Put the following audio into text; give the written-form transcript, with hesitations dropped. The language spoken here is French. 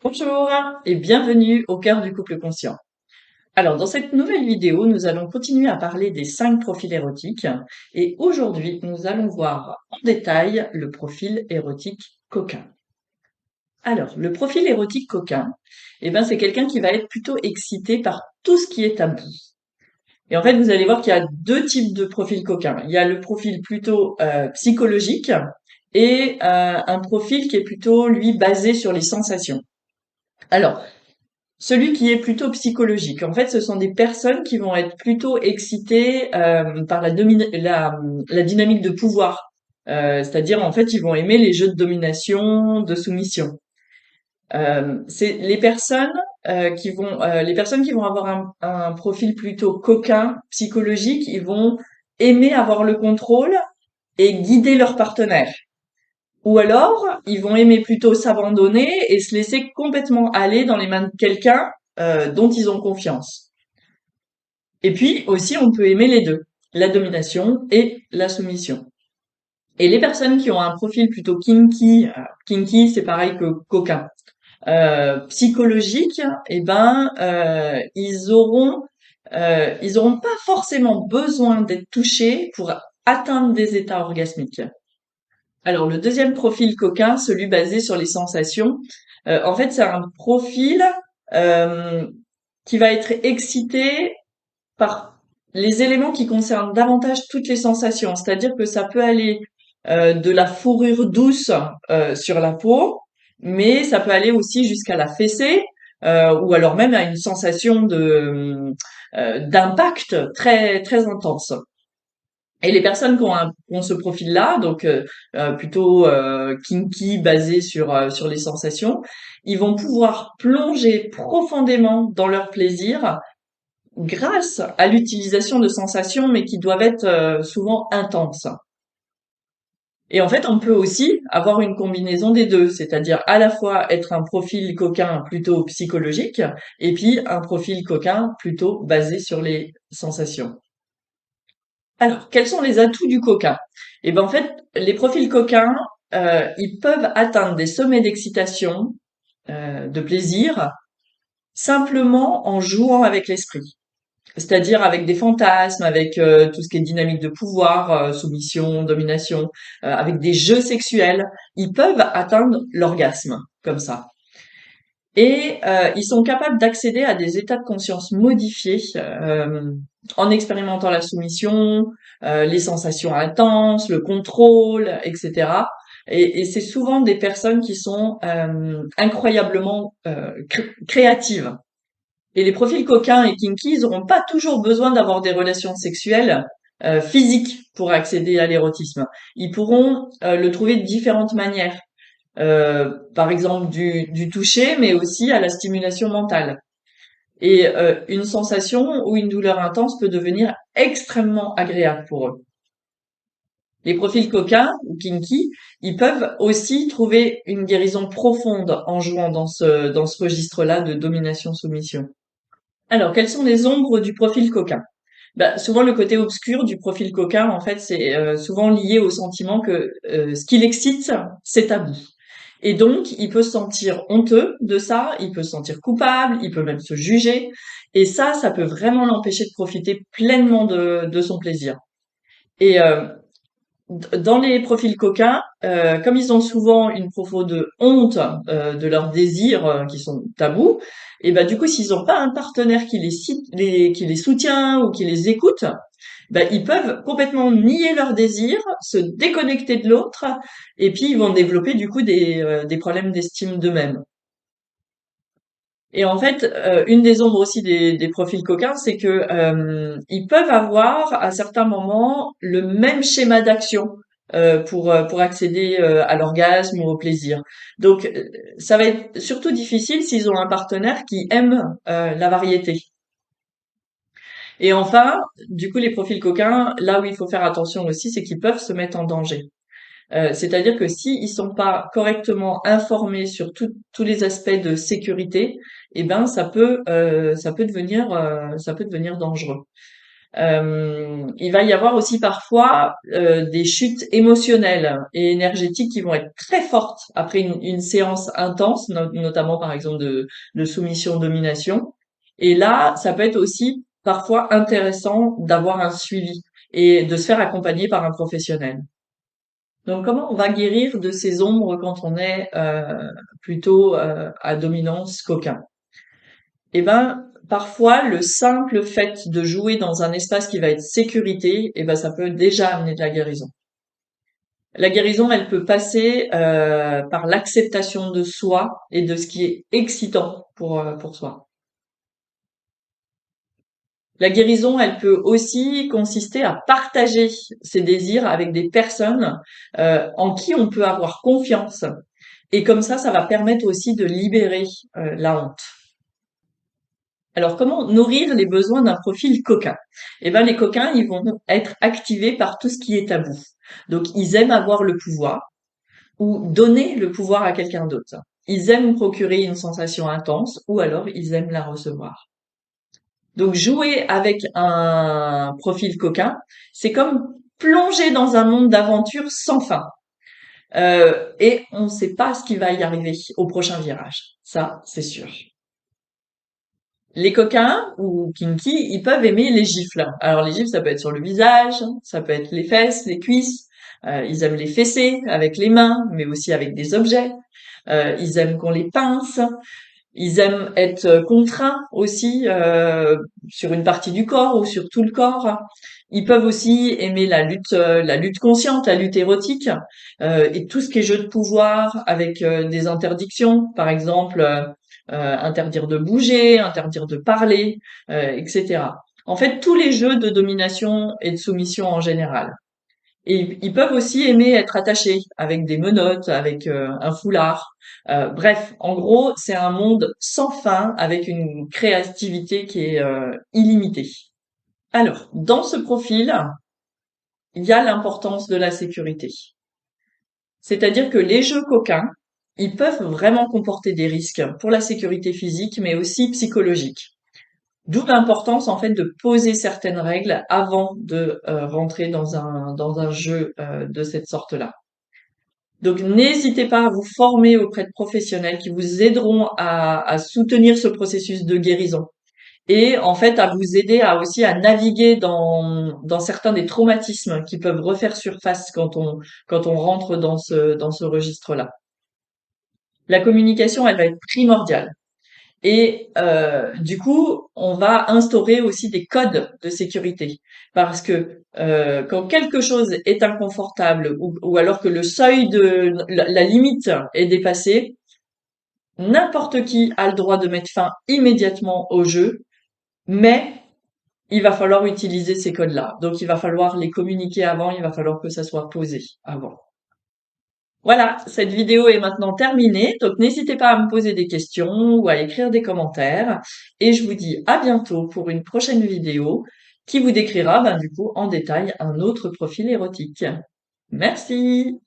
Bonjour et bienvenue au cœur du couple conscient. Alors, dans cette nouvelle vidéo, nous allons continuer à parler des 5 profils érotiques et aujourd'hui, nous allons voir en détail le profil érotique coquin. Alors, le profil érotique coquin, c'est quelqu'un qui va être plutôt excité par tout ce qui est tabou. Et en fait, vous allez voir qu'il y a deux types de profils coquins. Il y a le profil plutôt psychologique et un profil qui est plutôt, lui, basé sur les sensations. Alors, celui qui est plutôt psychologique. En fait, ce sont des personnes qui vont être plutôt excitées par la dynamique de pouvoir. C'est-à-dire, en fait, ils vont aimer les jeux de domination, de soumission. C'est les personnes qui vont avoir un profil plutôt coquin, psychologique, ils vont aimer avoir le contrôle et guider leur partenaire. Ou alors, ils vont aimer plutôt s'abandonner et se laisser complètement aller dans les mains de quelqu'un dont ils ont confiance. Et puis aussi, on peut aimer les deux, la domination et la soumission. Et les personnes qui ont un profil plutôt kinky, kinky c'est pareil que coquin, psychologique, ils auront pas forcément besoin d'être touchés pour atteindre des états orgasmiques. Alors le deuxième profil coquin, celui basé sur les sensations, en fait c'est un profil euh, qui va être excité par les éléments qui concernent davantage toutes les sensations. C'est-à-dire que ça peut aller de la fourrure douce sur la peau, mais ça peut aller aussi jusqu'à la fessée, ou alors même à une sensation d'impact très très intense. Et les personnes qui ont ce profil-là, donc plutôt kinky, basé sur les sensations, ils vont pouvoir plonger profondément dans leur plaisir grâce à l'utilisation de sensations, mais qui doivent être souvent intenses. Et en fait, on peut aussi avoir une combinaison des deux, c'est-à-dire à la fois être un profil coquin plutôt psychologique, et puis un profil coquin plutôt basé sur les sensations. Alors, quels sont les atouts du coquin? En fait, les profils coquins, ils peuvent atteindre des sommets d'excitation, de plaisir, simplement en jouant avec l'esprit. C'est-à-dire avec des fantasmes, avec tout ce qui est dynamique de pouvoir, soumission, domination, avec des jeux sexuels, ils peuvent atteindre l'orgasme comme ça. Et ils sont capables d'accéder à des états de conscience modifiés en expérimentant la soumission, les sensations intenses, le contrôle, etc. Et c'est souvent des personnes qui sont incroyablement créatives. Et les profils coquins et kinky, ils n'auront pas toujours besoin d'avoir des relations sexuelles physiques pour accéder à l'érotisme. Ils pourront le trouver de différentes manières. Par exemple du toucher, mais aussi à la stimulation mentale. Et une sensation ou une douleur intense peut devenir extrêmement agréable pour eux. Les profils coquins ou kinky, ils peuvent aussi trouver une guérison profonde en jouant dans ce registre-là de domination-soumission. Alors, quelles sont les ombres du profil coquin? Souvent, le côté obscur du profil coquin, en fait, c'est souvent lié au sentiment que ce qui l'excite, c'est tabou. Et donc, il peut se sentir honteux de ça, il peut se sentir coupable, il peut même se juger. Et ça peut vraiment l'empêcher de profiter pleinement de son plaisir. Et dans les profils coquins, comme ils ont souvent une profonde honte de leurs désirs qui sont tabous, et du coup, s'ils n'ont pas un partenaire qui les soutient ou qui les écoute, ils peuvent complètement nier leurs désirs, se déconnecter de l'autre, et puis ils vont développer du coup des problèmes d'estime d'eux-mêmes. Et en fait, une des ombres aussi des profils coquins, c'est que ils peuvent avoir à certains moments le même schéma d'action pour accéder à l'orgasme ou au plaisir. Donc, ça va être surtout difficile s'ils ont un partenaire qui aime la variété. Et enfin, du coup, les profils coquins, là où il faut faire attention aussi, c'est qu'ils peuvent se mettre en danger. C'est-à-dire que s'ils sont pas correctement informés sur tous les aspects de sécurité, ça peut devenir dangereux. Il va y avoir aussi parfois des chutes émotionnelles et énergétiques qui vont être très fortes après une séance intense, notamment par exemple de soumission-domination. Et là, ça peut être aussi parfois intéressant d'avoir un suivi et de se faire accompagner par un professionnel. Donc, comment on va guérir de ces ombres quand on est plutôt à dominance coquin? Eh ben, parfois, le simple fait de jouer dans un espace qui va être sécurité, eh ben, ça peut déjà amener de la guérison. La guérison, elle peut passer par l'acceptation de soi et de ce qui est excitant pour soi. La guérison, elle peut aussi consister à partager ses désirs avec des personnes en qui on peut avoir confiance. Et comme ça va permettre aussi de libérer la honte. Alors, comment nourrir les besoins d'un profil coquin? Eh ben, les coquins, ils vont être activés par tout ce qui est tabou. Donc, ils aiment avoir le pouvoir ou donner le pouvoir à quelqu'un d'autre. Ils aiment procurer une sensation intense ou alors ils aiment la recevoir. Donc, jouer avec un profil coquin, c'est comme plonger dans un monde d'aventure sans fin. Et on ne sait pas ce qui va y arriver au prochain virage. Ça, c'est sûr. Les coquins ou kinky, ils peuvent aimer les gifles. Alors les gifles, ça peut être sur le visage, ça peut être les fesses, les cuisses. Ils aiment les fesser avec les mains, mais aussi avec des objets. Ils aiment qu'on les pince. Ils aiment être contraints aussi sur une partie du corps ou sur tout le corps. Ils peuvent aussi aimer la lutte consciente, la lutte érotique et tout ce qui est jeu de pouvoir avec des interdictions, par exemple interdire de bouger, interdire de parler, etc. En fait, tous les jeux de domination et de soumission en général. Et ils peuvent aussi aimer être attachés avec des menottes, avec un foulard. Bref, en gros, c'est un monde sans fin avec une créativité qui est illimitée. Alors, dans ce profil, il y a l'importance de la sécurité. C'est-à-dire que les jeux coquins, ils peuvent vraiment comporter des risques pour la sécurité physique, mais aussi psychologique. D'où l'importance en fait de poser certaines règles avant de rentrer dans un jeu de cette sorte-là. Donc n'hésitez pas à vous former auprès de professionnels qui vous aideront à soutenir ce processus de guérison et en fait à vous aider à aussi à naviguer dans certains des traumatismes qui peuvent refaire surface quand on rentre dans ce registre-là. La communication, elle va être primordiale. Et du coup, on va instaurer aussi des codes de sécurité. Parce que quand quelque chose est inconfortable ou alors que le seuil de la limite est dépassé, n'importe qui a le droit de mettre fin immédiatement au jeu, mais il va falloir utiliser ces codes-là. Donc il va falloir les communiquer avant, il va falloir que ça soit posé avant. Voilà, cette vidéo est maintenant terminée, donc n'hésitez pas à me poser des questions ou à écrire des commentaires. Et je vous dis à bientôt pour une prochaine vidéo qui vous décrira, ben, du coup, en détail un autre profil érotique. Merci!